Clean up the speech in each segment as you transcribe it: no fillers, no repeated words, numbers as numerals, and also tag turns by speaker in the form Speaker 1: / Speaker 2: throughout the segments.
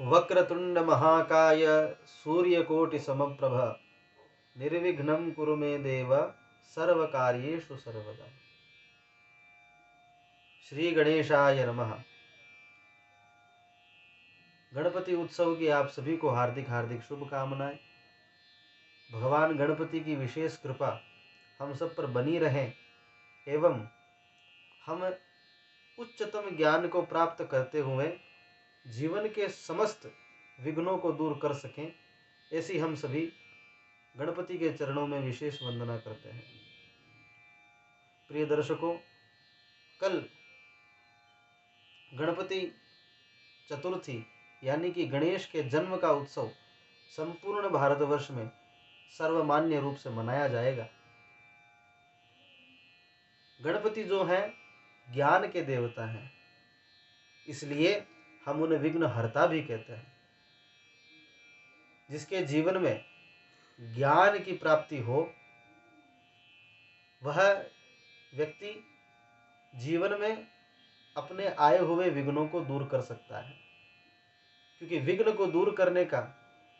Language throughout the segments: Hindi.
Speaker 1: वक्रतुंड महाकाय सूर्यकोटि समप्रभ निर्विघ्नं कुरु मे देव सर्वकार्येषु सर्वदा। श्री गणेशाय नमः। गणपति उत्सव की आप सभी को हार्दिक हार्दिक शुभकामनाएं। भगवान गणपति की विशेष कृपा हम सब पर बनी रहे एवं हम उच्चतम ज्ञान को प्राप्त करते हुए जीवन के समस्त विघ्नों को दूर कर सकें, ऐसी हम सभी गणपति के चरणों में विशेष वंदना करते हैं। प्रिय दर्शकों, कल गणपति चतुर्थी यानी कि गणेश के जन्म का उत्सव संपूर्ण भारतवर्ष में सर्वमान्य रूप से मनाया जाएगा। गणपति जो हैं ज्ञान के देवता हैं, इसलिए हम उन्हें विघ्न हरता भी कहते हैं। जिसके जीवन में ज्ञान की प्राप्ति हो वह व्यक्ति जीवन में अपने आए हुए विघ्नों को दूर कर सकता है, क्योंकि विघ्न को दूर करने का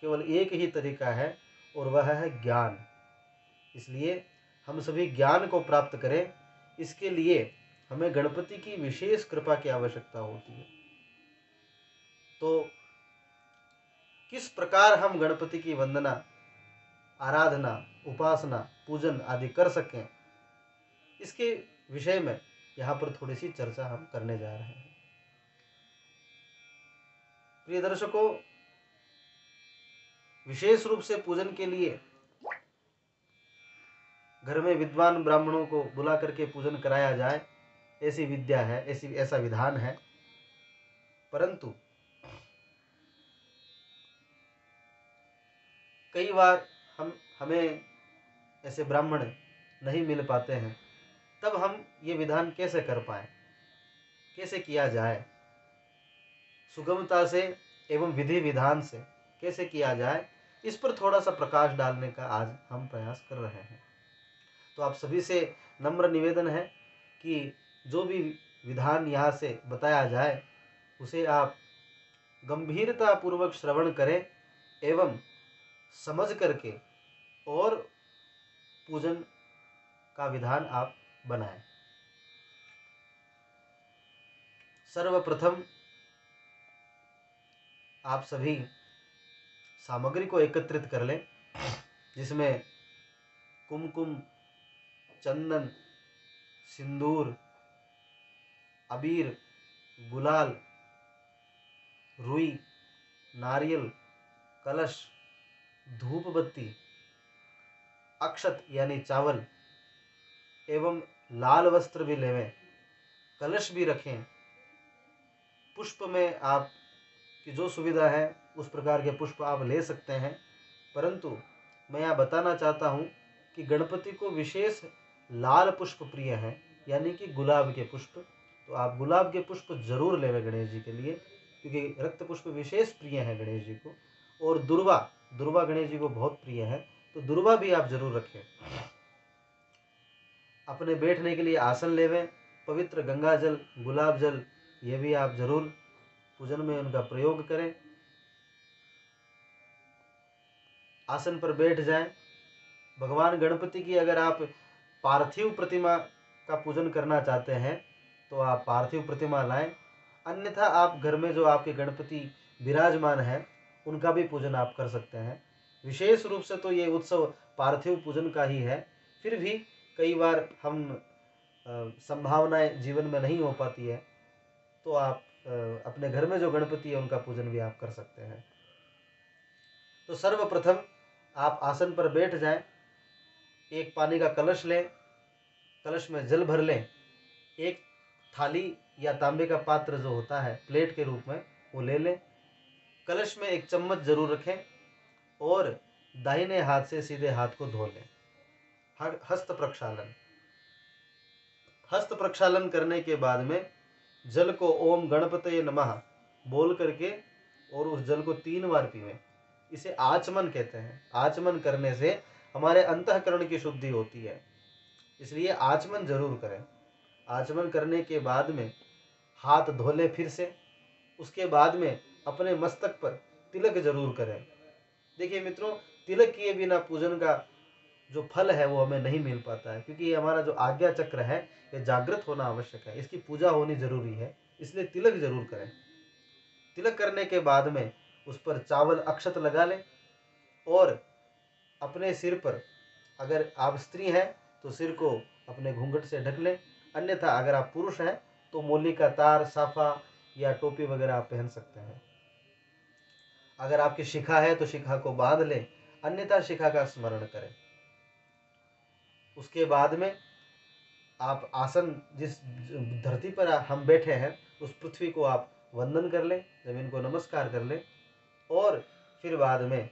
Speaker 1: केवल एक ही तरीका है और वह है ज्ञान। इसलिए हम सभी ज्ञान को प्राप्त करें, इसके लिए हमें गणपति की विशेष कृपा की आवश्यकता होती है। तो किस प्रकार हम गणपति की वंदना, आराधना, उपासना, पूजन आदि कर सकें, इसके विषय में यहाँ पर थोड़ी सी चर्चा हम करने जा रहे हैं। प्रिय दर्शकों, विशेष रूप से पूजन के लिए घर में विद्वान ब्राह्मणों को बुला करके पूजन कराया जाए, ऐसी विद्या है, ऐसा विधान है। परंतु कई बार हमें ऐसे ब्राह्मण नहीं मिल पाते हैं, तब हम ये विधान कैसे कर पाए, कैसे किया जाए, सुगमता से एवं विधि विधान से कैसे किया जाए, इस पर थोड़ा सा प्रकाश डालने का आज हम प्रयास कर रहे हैं। तो आप सभी से नम्र निवेदन है कि जो भी विधान यहाँ से बताया जाए उसे आप गंभीरता पूर्वक श्रवण करें एवं समझ करके और पूजन का विधान आप बनाएं। सर्वप्रथम आप सभी सामग्री को एकत्रित कर लें, जिसमें कुमकुम, चंदन, सिंदूर, अबीर, गुलाल, रुई, नारियल, कलश, धूप बत्ती, अक्षत यानी चावल एवं लाल वस्त्र भी लेवें, कलश भी रखें। पुष्प में आप की जो सुविधा है उस प्रकार के पुष्प आप ले सकते हैं, परंतु मैं यहाँ बताना चाहता हूँ कि गणपति को विशेष लाल पुष्प प्रिय हैं, यानी कि गुलाब के पुष्प। तो आप गुलाब के पुष्प जरूर लेवें गणेश जी के लिए, क्योंकि रक्त पुष्प विशेष प्रिय है गणेश जी को। और दुर्वा गणेश जी को बहुत प्रिय है, तो दुर्वा भी आप जरूर रखें। अपने बैठने के लिए आसन लेवें, पवित्र गंगा जल, गुलाब जल, ये भी आप जरूर पूजन में उनका प्रयोग करें। आसन पर बैठ जाएं। भगवान गणपति की अगर आप पार्थिव प्रतिमा का पूजन करना चाहते हैं तो आप पार्थिव प्रतिमा लाएं, अन्यथा आप घर में जो आपके गणपति विराजमान हैं उनका भी पूजन आप कर सकते हैं। विशेष रूप से तो ये उत्सव पार्थिव पूजन का ही है, फिर भी कई बार हम संभावनाएं जीवन में नहीं हो पाती है, तो आप अपने घर में जो गणपति है उनका पूजन भी आप कर सकते हैं। तो सर्वप्रथम आप आसन पर बैठ जाएं, एक पानी का कलश लें, कलश में जल भर लें, एक थाली या तांबे का पात्र जो होता है प्लेट के रूप में वो ले लें, कलश में एक चम्मच जरूर रखें और दाहिने हाथ से सीधे हाथ को धो लें। हस्त प्रक्षालन करने के बाद में जल को ओम गणपतये नमः बोल करके और उस जल को 3 बार पीवें। इसे आचमन कहते हैं। आचमन करने से हमारे अंतःकरण की शुद्धि होती है, इसलिए आचमन जरूर करें। आचमन करने के बाद में हाथ धो लें फिर से। उसके बाद में अपने मस्तक पर तिलक जरूर करें। देखिए मित्रों, तिलक किए बिना पूजन का जो फल है वो हमें नहीं मिल पाता है, क्योंकि ये हमारा जो आज्ञा चक्र है ये जागृत होना आवश्यक है, इसकी पूजा होनी जरूरी है, इसलिए तिलक जरूर करें। तिलक करने के बाद में उस पर चावल अक्षत लगा लें और अपने सिर पर, अगर आप स्त्री हैं तो सिर को अपने घूंघट से ढक लें, अन्यथा अगर आप पुरुष हैं तो मोली का तार, साफा या टोपी वगैरह आप पहन सकते हैं। अगर आपकी शिखा है तो शिखा को बांध लें, अन्यथा शिखा का स्मरण करें। उसके बाद में आप आसन, जिस धरती पर हम बैठे हैं उस पृथ्वी को आप वंदन कर लें, जमीन को नमस्कार कर लें और फिर बाद में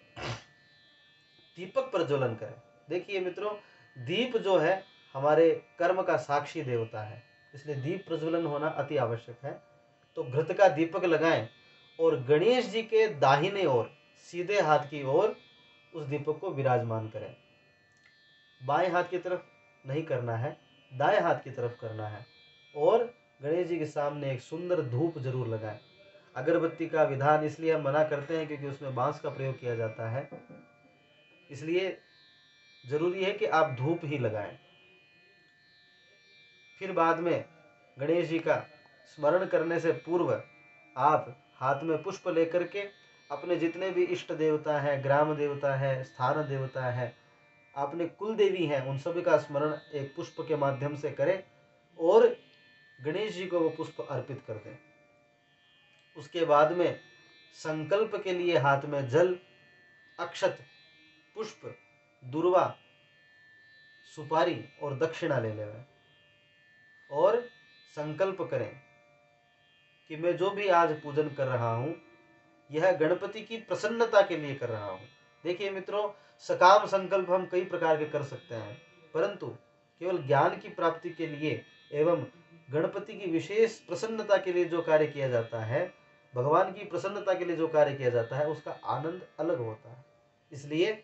Speaker 1: दीपक प्रज्वलन करें। देखिए मित्रों, दीप जो है हमारे कर्म का साक्षी देवता है, इसलिए दीप प्रज्वलन होना अति आवश्यक है। तो घृत का दीपक लगाएं और गणेश जी के दाहिने ओर, सीधे हाथ की ओर उस दीपक को विराजमान करें। बाएं हाथ की तरफ नहीं करना है, दाएं हाथ की तरफ करना है और गणेश जी के सामने एक सुंदर धूप जरूर लगाएं। अगरबत्ती का विधान इसलिए हम मना करते हैं क्योंकि उसमें बांस का प्रयोग किया जाता है, इसलिए जरूरी है कि आप धूप ही लगाएं। फिर बाद में गणेश जी का स्मरण करने से पूर्व आप हाथ में पुष्प लेकर के अपने जितने भी इष्ट देवता हैं, ग्राम देवता है, स्थान देवता है, अपने कुल देवी हैं, उन सभी का स्मरण एक पुष्प के माध्यम से करें और गणेश जी को वो पुष्प अर्पित कर दें। उसके बाद में संकल्प के लिए हाथ में जल, अक्षत, पुष्प, दुर्वा, सुपारी और दक्षिणा ले लें और संकल्प करें कि मैं जो भी आज पूजन कर रहा हूं यह गणपति की प्रसन्नता के लिए कर रहा हूं। देखिए मित्रों, सकाम संकल्प हम कई प्रकार के कर सकते हैं, परंतु केवल ज्ञान की प्राप्ति के लिए एवं गणपति की विशेष प्रसन्नता के लिए जो कार्य किया जाता है, भगवान की प्रसन्नता के लिए जो कार्य किया जाता है, उसका आनंद अलग होता है। इसलिए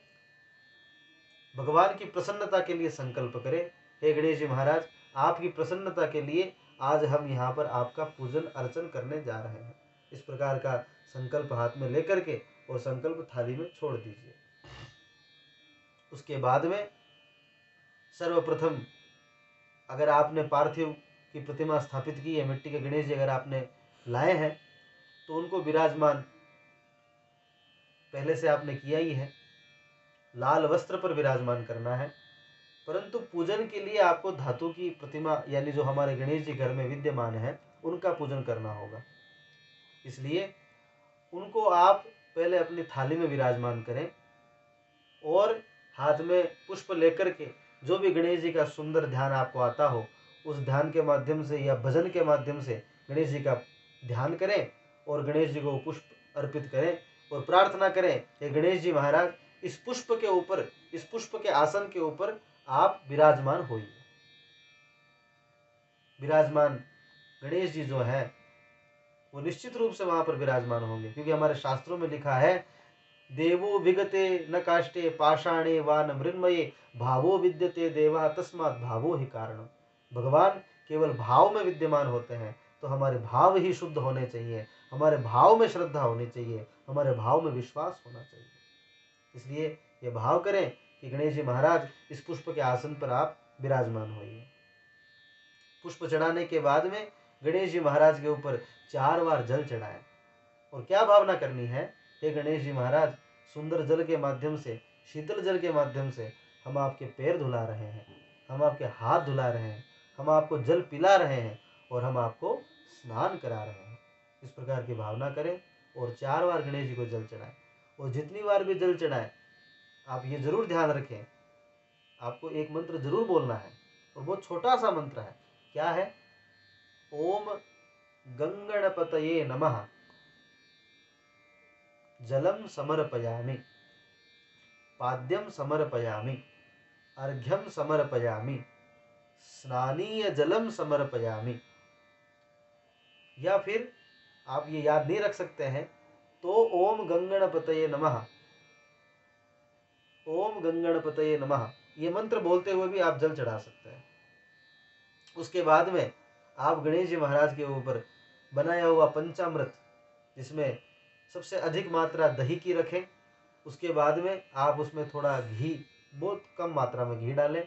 Speaker 1: भगवान की प्रसन्नता के लिए संकल्प करें, हे गणेश जी महाराज, आपकी प्रसन्नता के लिए आज हम यहाँ पर आपका पूजन अर्चन करने जा रहे हैं। इस प्रकार का संकल्प हाथ में लेकर के और संकल्प थाली में छोड़ दीजिए। उसके बाद में सर्वप्रथम, अगर आपने पार्थिव की प्रतिमा स्थापित की है, मिट्टी के गणेश जी अगर आपने लाए हैं तो उनको विराजमान पहले से आपने किया ही है, लाल वस्त्र पर विराजमान करना है। परंतु पूजन के लिए आपको धातु की प्रतिमा यानी जो हमारे गणेश जी घर में विद्यमान है उनका पूजन करना होगा, इसलिए उनको आप पहले अपनी थाली में विराजमान करें और हाथ में पुष्प लेकर के जो भी गणेश जी का सुंदर ध्यान आपको आता हो उस ध्यान के माध्यम से या भजन के माध्यम से गणेश जी का ध्यान करें और गणेश जी को पुष्प अर्पित करें और प्रार्थना करें कि गणेश जी महाराज, इस पुष्प के ऊपर, इस पुष्प के आसन के ऊपर आप विराजमान होइए। विराजमान गणेश जी जो है वो निश्चित रूप से वहां पर विराजमान होंगे, क्योंकि हमारे शास्त्रों में लिखा है, देवो विगते न काष्टे पाषाणे वा न मृन्मये भावो विद्यते देवा तस्मात् भावो ही कारण। भगवान केवल भाव में विद्यमान होते हैं, तो हमारे भाव ही शुद्ध होने चाहिए, हमारे भाव में श्रद्धा होनी चाहिए, हमारे भाव में विश्वास होना चाहिए। इसलिए ये भाव करें कि गणेश जी महाराज, इस पुष्प के आसन पर आप विराजमान होइए। पुष्प चढ़ाने के बाद में गणेश जी महाराज के ऊपर 4 बार जल चढ़ाएं और क्या भावना करनी है, हे गणेश जी महाराज, सुंदर जल के माध्यम से, शीतल जल के माध्यम से हम आपके पैर धुला रहे हैं, हम आपके हाथ धुला रहे हैं, हम आपको जल पिला रहे हैं और हम आपको स्नान करा रहे हैं। इस प्रकार की भावना करें और 4 बार गणेश जी को जल चढ़ाएं। और जितनी बार भी जल चढ़ाएं, आप ये जरूर ध्यान रखें, आपको एक मंत्र जरूर बोलना है और बहुत छोटा सा मंत्र है। क्या है? ओम गंगणपतये नमः जलम समर्पयामि, पाद्यम समर्पयामि, अर्घ्यम समर्पयामि, स्नानीय जलम समर्पयामि। या फिर आप ये याद नहीं रख सकते हैं तो ओम गंगणपतये नमः, ओम गंगणपतये नमः, ये मंत्र बोलते हुए भी आप जल चढ़ा सकते हैं। उसके बाद में आप गणेश जी महाराज के ऊपर बनाया हुआ पंचामृत, जिसमें सबसे अधिक मात्रा दही की रखें। उसके बाद में आप उसमें थोड़ा घी, बहुत कम मात्रा में घी डालें,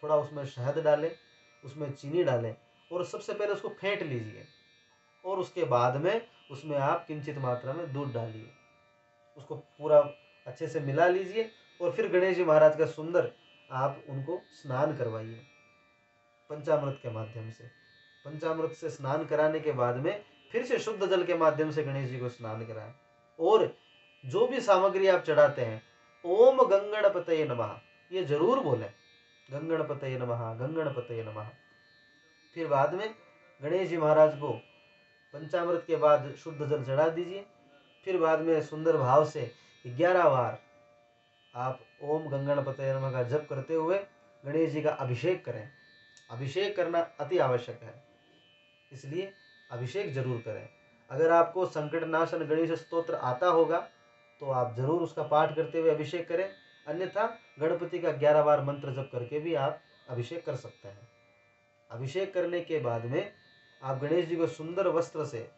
Speaker 1: थोड़ा उसमें शहद डालें, उसमें चीनी डालें और सबसे पहले उसको फेंट लीजिए और उसके बाद में उसमें आप किंचित मात्रा में दूध डालिए। उसको पूरा अच्छे से मिला लीजिए और फिर गणेश जी महाराज का सुंदर आप उनको स्नान करवाइए पंचामृत के माध्यम से। पंचामृत से स्नान कराने के बाद में फिर से शुद्ध जल के माध्यम से गणेश जी को स्नान कराएं और जो भी सामग्री आप चढ़ाते हैं ओम गंगणपतये नमः ये जरूर बोलें, गंगणपतये नमः, गंगणपतये नमः। फिर बाद में गणेश जी महाराज को पंचामृत के बाद शुद्ध जल चढ़ा दीजिए। फिर बाद में सुंदर भाव से 11 बार आप ओम गंगणपतये नमः का जप करते हुए गणेश जी का अभिषेक करें। अभिषेक करना अति आवश्यक है, इसलिए अभिषेक जरूर करें। अगर आपको संकटनाशन गणेश स्तोत्र आता होगा तो आप जरूर उसका पाठ करते हुए अभिषेक करें, अन्यथा गणपति का 11 बार मंत्र जप करके भी आप अभिषेक कर सकते हैं। अभिषेक करने के बाद में आप गणेश जी को सुंदर वस्त्र से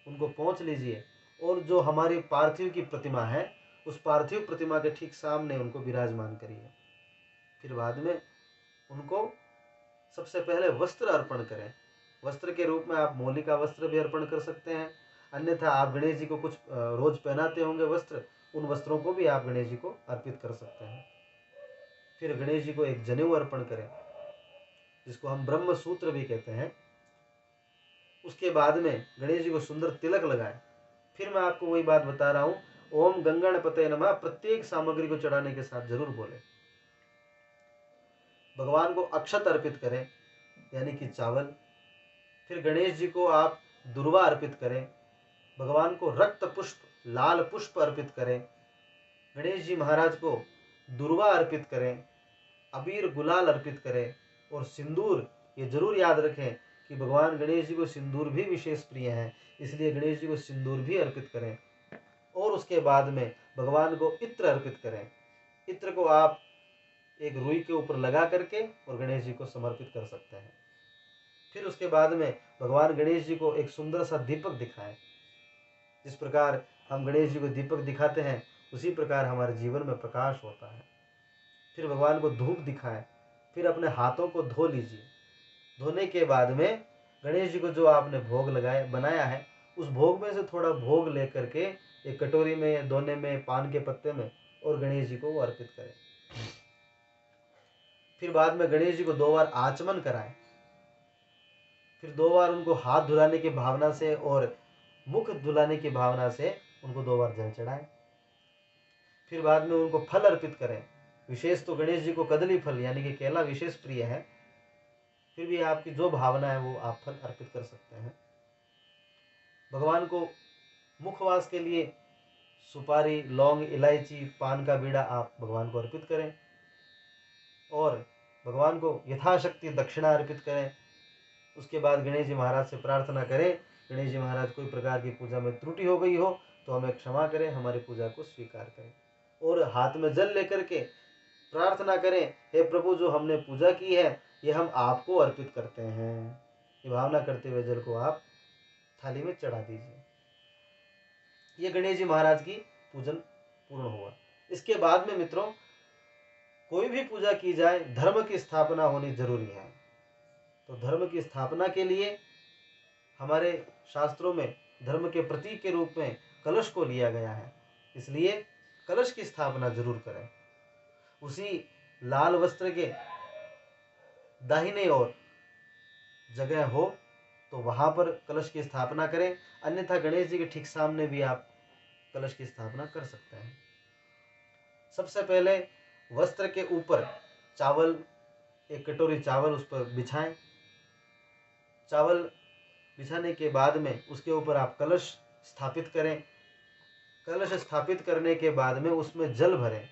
Speaker 1: उनको पोंछ लीजिए और जो हमारी पार्थिव की प्रतिमा है उस पार्थिव प्रतिमा के ठीक सामने उनको विराजमान करिए। फिर बाद में उनको सबसे पहले वस्त्र अर्पण करें। वस्त्र के रूप में आप मौली का वस्त्र भी अर्पण कर सकते हैं, अन्यथा आप गणेश जी को कुछ रोज पहनाते होंगे वस्त्र, उन वस्त्रों को भी आप गणेश जी को अर्पित कर सकते हैं। फिर गणेश जी को एक जनेऊ अर्पण करें जिसको हम ब्रह्म सूत्र भी कहते हैं। उसके बाद में गणेश जी को सुंदर तिलक लगाएं। फिर मैं आपको वही बात बता रहा हूं, ओम गंगणपतये नमः प्रत्येक सामग्री को चढ़ाने के साथ जरूर बोले। भगवान को अक्षत अर्पित करें यानी कि चावल। फिर गणेश जी को आप दुर्वा अर्पित करें। भगवान को रक्त पुष्प, लाल पुष्प अर्पित करें। गणेश जी महाराज को दुर्वा अर्पित करें, अबीर गुलाल अर्पित करें और सिंदूर। ये जरूर याद रखें कि भगवान गणेश जी को सिंदूर भी विशेष प्रिय है, इसलिए गणेश जी को सिंदूर भी अर्पित करें। और उसके बाद में भगवान को इत्र अर्पित करें। इत्र को आप एक रुई के ऊपर लगा करके और गणेश जी को समर्पित कर सकते हैं। फिर उसके बाद में भगवान गणेश जी को एक सुंदर सा दीपक दिखाएं। जिस प्रकार हम गणेश जी को दीपक दिखाते हैं उसी प्रकार हमारे जीवन में प्रकाश होता है। फिर भगवान को धूप दिखाएं। फिर अपने हाथों को धो लीजिए। धोने के बाद में गणेश जी को जो आपने भोग लगाया बनाया है उस भोग में से थोड़ा भोग लेकर के एक कटोरी में, दोने में, पान के पत्ते में और गणेश जी को वो अर्पित करें। फिर बाद में गणेश जी को 2 बार आचमन कराएं। फिर 2 बार उनको हाथ धुलाने की भावना से और मुख धुलाने की भावना से उनको 2 बार जल चढ़ाएं। फिर बाद में उनको फल अर्पित करें। विशेष तो गणेश जी को कदली फल यानी कि केला विशेष प्रिय है, फिर भी आपकी जो भावना है वो आप फल अर्पित कर सकते हैं। भगवान को मुखवास के लिए सुपारी, लौंग, इलायची, पान का बीड़ा आप भगवान को अर्पित करें और भगवान को यथाशक्ति दक्षिणा अर्पित करें। उसके बाद गणेश जी महाराज से प्रार्थना करें, गणेश जी महाराज कोई प्रकार की पूजा में त्रुटि हो गई हो तो हमें क्षमा करें, हमारी पूजा को स्वीकार करें। और हाथ में जल लेकर के प्रार्थना करें, हे प्रभु जो हमने पूजा की है ये हम आपको अर्पित करते हैं। ये भावना करते हुए जल को आप थाली में चढ़ा दीजिए। ये गणेश जी महाराज की पूजन पूर्ण हुआ। इसके बाद में मित्रों कोई भी पूजा की जाए धर्म की स्थापना होनी जरूरी है। तो धर्म की स्थापना के लिए हमारे शास्त्रों में धर्म के प्रतीक के रूप में कलश को लिया गया है, इसलिए कलश की स्थापना जरूर करें। उसी लाल वस्त्र के दाहिने ओर जगह हो तो वहां पर कलश की स्थापना करें, अन्यथा गणेश जी के ठीक सामने भी आप कलश की स्थापना कर सकते हैं। सबसे पहले वस्त्र के ऊपर चावल, एक कटोरी चावल उस पर बिछाएं। चावल बिछाने के बाद में उसके ऊपर आप कलश स्थापित करें। कलश स्थापित करने के बाद में उसमें जल भरें।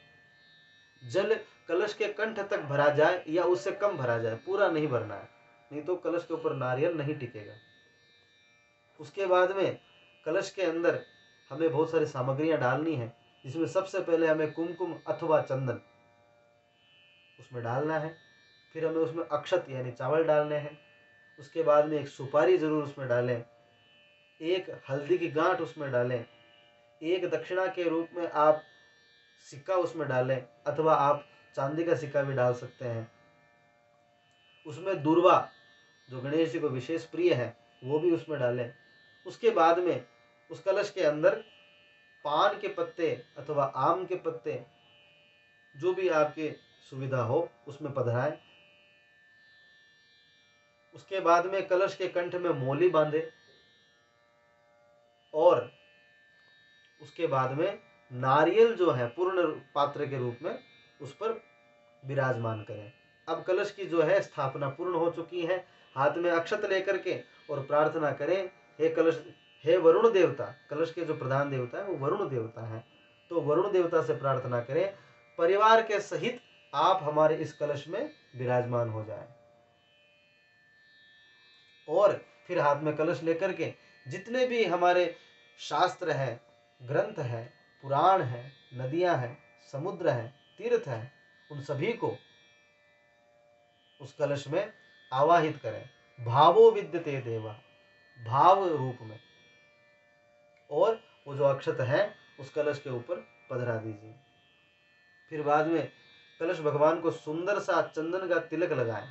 Speaker 1: जल कलश के कंठ तक भरा जाए या उससे कम भरा जाए, पूरा नहीं भरना है, नहीं तो कलश के ऊपर नारियल नहीं टिकेगा। उसके बाद में कलश के अंदर हमें बहुत सारी सामग्रियां डालनी है, जिसमें सबसे पहले हमें कुमकुम अथवा चंदन उसमें डालना है। फिर हमें उसमें अक्षत यानी चावल डालने हैं। उसके बाद में एक सुपारी जरूर उसमें डालें, एक हल्दी की गांठ उसमें डालें, एक दक्षिणा के रूप में आप सिक्का उसमें डालें, अथवा आप चांदी का सिक्का भी डाल सकते हैं। उसमें दूर्वा जो गणेश जी को विशेष प्रिय है वो भी उसमें डालें। उसके बाद में उस कलश के अंदर पान के पत्ते अथवा आम के पत्ते जो भी आपके सुविधा हो उसमें पधराएं। उसके बाद में कलश के कंठ में मोली बांधे और उसके बाद में नारियल जो है पूर्ण पात्र के रूप में उस पर विराजमान करें। अब कलश की जो है स्थापना पूर्ण हो चुकी है। हाथ में अक्षत लेकर के और प्रार्थना करें, हे कलश, हे वरुण देवता। कलश के जो प्रधान देवता है वो वरुण देवता है, तो वरुण देवता से प्रार्थना करें परिवार के सहित आप हमारे इस कलश में विराजमान हो जाएं। और फिर हाथ में कलश लेकर के जितने भी हमारे शास्त्र हैं, ग्रंथ हैं, पुराण हैं, नदियां हैं, समुद्र हैं, तीर्थ हैं, उन सभी को उस कलश में आवाहित करें। भावो विद्यते देवा, भाव रूप में। और वो जो अक्षत है उस कलश के ऊपर पधरा दीजिए। फिर बाद में कलश भगवान को सुंदर सा चंदन का तिलक लगाएं।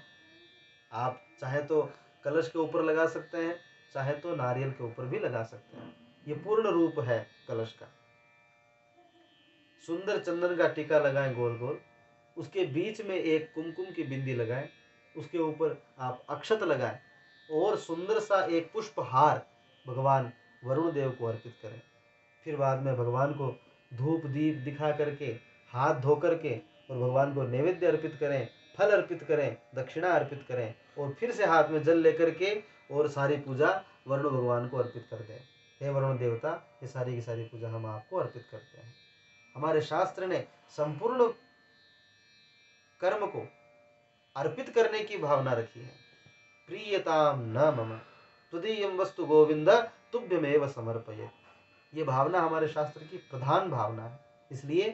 Speaker 1: आप चाहे तो कलश के ऊपर लगा सकते हैं, चाहे तो नारियल के ऊपर भी लगा सकते हैं। ये पूर्ण रूप है कलश का। सुंदर चंदन का टीका लगाएं गोल गोल। उसके बीच में एक कुमकुम की बिंदी लगाएं। उसके ऊपर आप अक्षत लगाएं और सुंदर सा एक पुष्पहार भगवान वरुण देव को अर्पित करें। फिर बाद में भगवान को धूप दीप दिखा करके, हाथ धो करके और भगवान को नैवेद्य अर्पित करें, फल अर्पित करें, दक्षिणा अर्पित करें और फिर से हाथ में जल लेकर के और सारी पूजा वरुण भगवान को अर्पित कर दें। हे वरुण देवता, ये सारी की सारी पूजा हम आपको अर्पित करते हैं। हमारे शास्त्र ने संपूर्ण कर्म को अर्पित करने की भावना रखी है। प्रीयताम न मम त्वदीयं वस्तु गोविंद तुभ्यमेव समर्पयेत्। ये भावना हमारे शास्त्र की प्रधान भावना है, इसलिए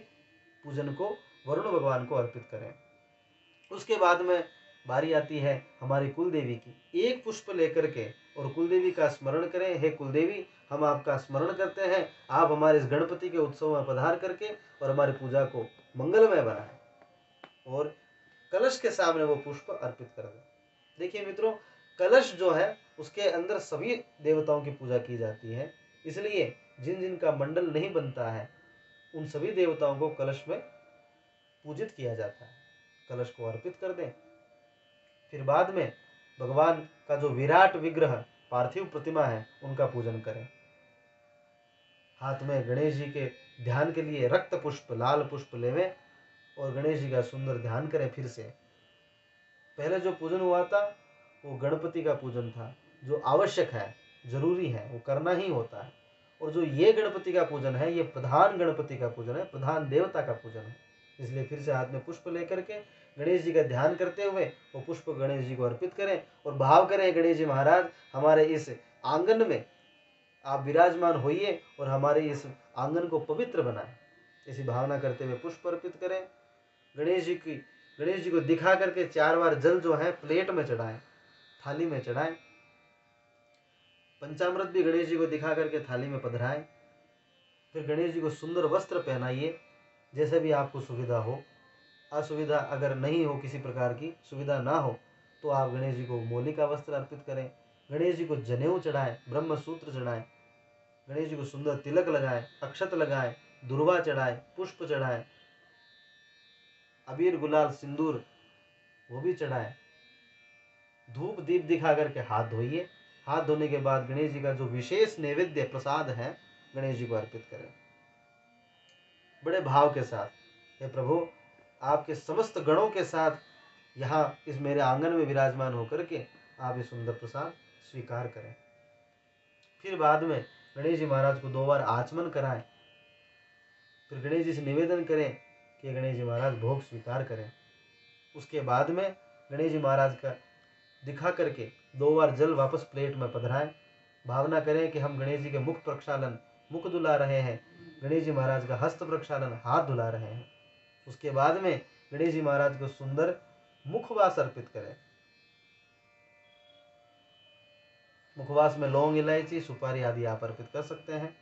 Speaker 1: पूजन को वरुण भगवान को अर्पित करें। उसके बाद में बारी आती है हमारी कुलदेवी की। एक पुष्प लेकर के और कुलदेवी का स्मरण करें। हे कुलदेवी, हम आपका स्मरण करते हैं, आप हमारे इस गणपति के उत्सव में पधार करके और हमारी पूजा को मंगलमय बनाएं। और कलश के सामने वो पुष्प अर्पित कर दें। देखिए मित्रों, कलश जो है उसके अंदर सभी देवताओं की पूजा की जाती है, इसलिए जिन जिन का मंडल नहीं बनता है उन सभी देवताओं को कलश में पूजित किया जाता है। कलश को अर्पित कर दें। फिर बाद में भगवान का जो विराट विग्रह पार्थिव प्रतिमा है उनका पूजन करें। हाथ में गणेश जी के ध्यान के लिए रक्त पुष्प, लाल पुष्प लेवें और गणेश जी का सुंदर ध्यान करें। फिर से पहले जो पूजन हुआ था वो गणपति का पूजन था, जो आवश्यक है, जरूरी है, वो करना ही होता है। और जो ये गणपति का पूजन है ये प्रधान गणपति का पूजन है, प्रधान देवता का पूजन है। इसलिए फिर से हाथ में पुष्प लेकर के गणेश जी का ध्यान करते हुए वो पुष्प गणेश जी को अर्पित करें और भाव करें, गणेश जी महाराज हमारे इस आंगन में आप विराजमान होइए और हमारे इस आंगन को पवित्र बनाएं। ऐसी भावना करते हुए पुष्प अर्पित करें। गणेश जी को दिखा करके 4 बार जल जो है प्लेट में चढ़ाएं, थाली में चढ़ाएं। पंचामृत भी गणेश जी को दिखा करके थाली में पधराएं। फिर गणेश जी को सुंदर वस्त्र पहनाइए, जैसे भी आपको सुविधा हो। असुविधा अगर नहीं हो, किसी प्रकार की सुविधा ना हो, तो आप गणेश जी को मोली का वस्त्र अर्पित करें। गणेश जी को जनेऊ चढ़ाएं, ब्रह्म सूत्र चढ़ाएं, गणेश जी को सुंदर तिलक लगाएं, अक्षत लगाएं, दुर्वा चढ़ाएं, पुष्प चढ़ाएं, अबीर गुलाल सिंदूर वो भी चढ़ाएं। धूप दीप दिखा करके हाथ धोइए। हाथ धोने के बाद गणेश जी का जो विशेष नैवेद्य प्रसाद है गणेश जी को अर्पित करें बड़े भाव के साथ। हे प्रभु, आपके समस्त गणों के साथ यहाँ इस मेरे आंगन में विराजमान होकर के आप ये सुंदर प्रसाद स्वीकार करें। फिर बाद में गणेश जी महाराज को 2 बार आचमन कराएं। फिर गणेश जी से निवेदन करें कि गणेश जी महाराज भोग स्वीकार करें। उसके बाद में गणेश जी महाराज का दिखा करके 2 बार जल वापस प्लेट में पधराएं। भावना करें कि हम गणेश जी के मुख प्रक्षालन, मुख धुला रहे हैं, गणेश जी महाराज का हस्त प्रक्षालन, हाथ धुला रहे हैं। उसके बाद में गणेश जी महाराज को सुंदर मुखवास अर्पित करें। मुखवास में लौंग, इलायची, सुपारी आदि आप अर्पित कर सकते हैं।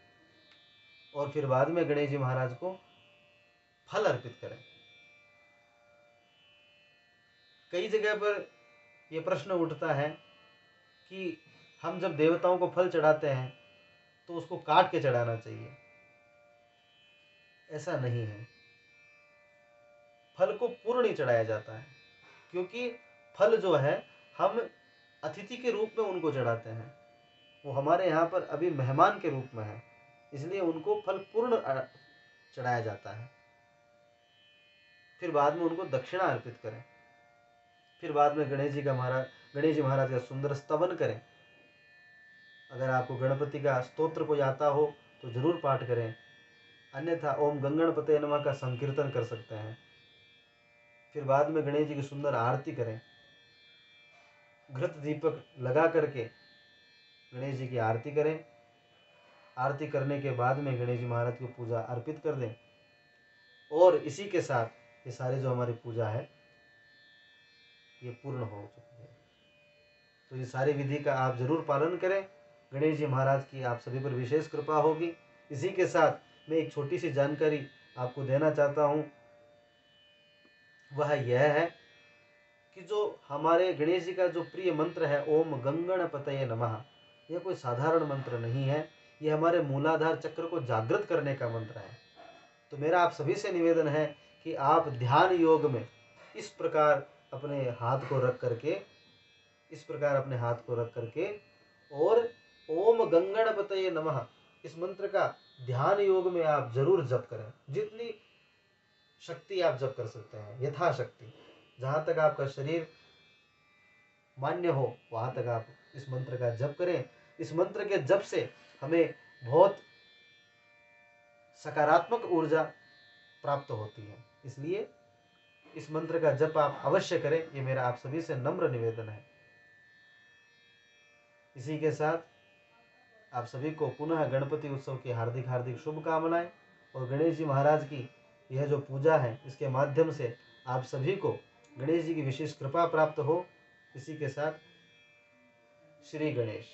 Speaker 1: और फिर बाद में गणेश जी महाराज को फल अर्पित करें। कई जगह पर यह प्रश्न उठता है कि हम जब देवताओं को फल चढ़ाते हैं तो उसको काट के चढ़ाना चाहिए। ऐसा नहीं है, फल को पूर्ण ही चढ़ाया जाता है, क्योंकि फल जो है हम अतिथि के रूप में उनको चढ़ाते हैं। वो हमारे यहाँ पर अभी मेहमान के रूप में है, इसलिए उनको फल पूर्ण चढ़ाया जाता है। फिर बाद में उनको दक्षिणा अर्पित करें। फिर बाद में गणेश जी महाराज का सुंदर स्तवन करें। अगर आपको गणपति का स्तोत्र कोई आता हो तो जरूर पाठ करें, अन्यथा ओम गंगणपते नमः का संकीर्तन कर सकते हैं। फिर बाद में गणेश जी की सुंदर आरती करें। घृत दीपक लगा करके गणेश जी की आरती करें। आरती करने के बाद में गणेश जी महाराज को पूजा अर्पित कर दें। और इसी के साथ ये सारी जो हमारी पूजा है ये पूर्ण हो चुकी है। तो ये सारी विधि का आप जरूर पालन करें। गणेश जी महाराज की आप सभी पर विशेष कृपा होगी। इसी के साथ मैं एक छोटी सी जानकारी आपको देना चाहता हूँ, वह यह है कि जो हमारे गणेश जी का जो प्रिय मंत्र है ओम गंगणपतये नमः, यह कोई साधारण मंत्र नहीं है, यह हमारे मूलाधार चक्र को जागृत करने का मंत्र है। तो मेरा आप सभी से निवेदन है कि आप ध्यान योग में इस प्रकार अपने हाथ को रख करके और ओम गंगणपतये नमः इस मंत्र का ध्यान योग में आप जरूर जप करें। जितनी शक्ति आप जप कर सकते हैं, यथाशक्ति, जहाँ तक आपका शरीर मान्य हो वहाँ तक आप इस मंत्र का जप करें। इस मंत्र के जप से हमें बहुत सकारात्मक ऊर्जा प्राप्त होती है, इसलिए इस मंत्र का जप आप अवश्य करें, ये मेरा आप सभी से नम्र निवेदन है। इसी के साथ आप सभी को पुनः गणपति उत्सव की हार्दिक हार्दिक शुभकामनाएं। और गणेश जी महाराज की यह जो पूजा है इसके माध्यम से आप सभी को गणेश जी की विशेष कृपा प्राप्त हो। इसी के साथ श्री गणेश।